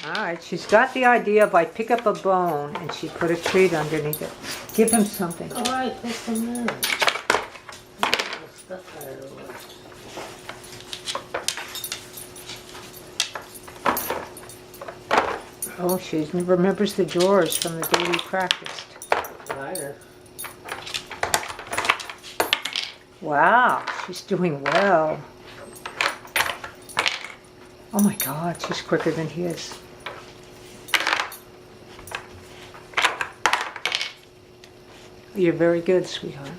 Alright, she's got the idea if I pick up a bone and she put a treat underneath it. Give him something. Alright, put some in. Stuff out of the way. Oh, she remembers the drawers from the day we practiced. Lighter. Wow, she's doing well. Oh my God, she's quicker than he is. You're very good, sweetheart.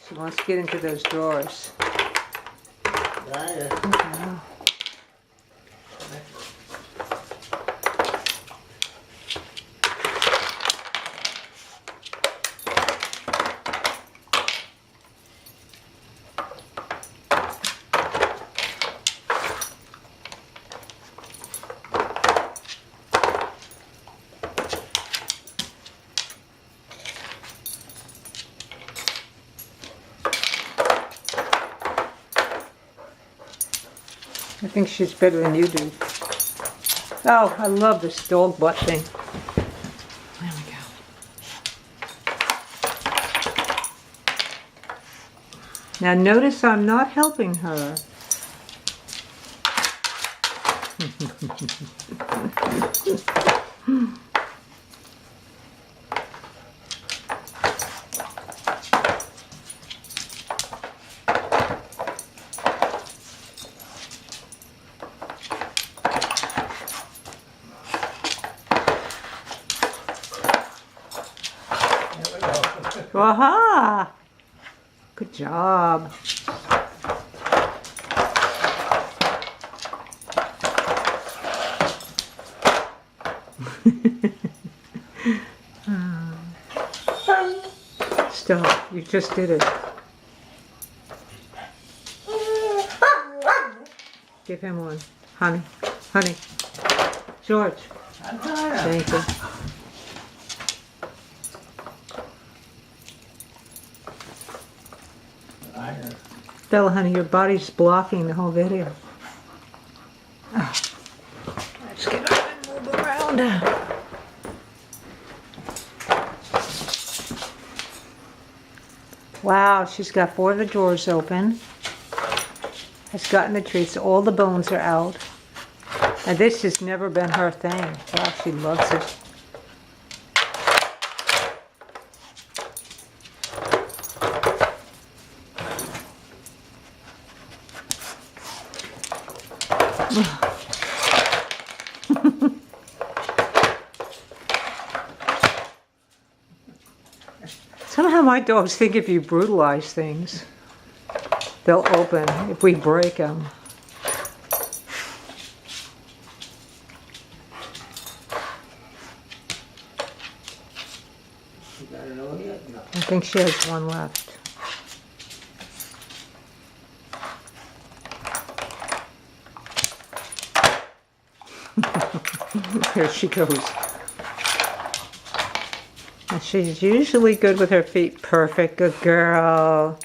She wants to get into those drawers. Lighter. Okay. I think she's better than you do. Oh, I love this dog butt thing. There we go. Now notice I'm not helping her. Aha! Good job. Stop, you just did it. Give him one. Honey, honey. George. I'm tired. Thank you. Lighter. Bella, honey, your body's blocking the whole video. Oh. Let's get up and move around. Wow, she's got 4 of the drawers open. Has gotten the treats. All the bones are out. And this has never been her thing. Wow, she loves it. Somehow my dogs think if you brutalize things, they'll open if we break them. You got it all yet? No. I think she has one left. Here she goes. And she's usually good with her feet. Perfect, good girl.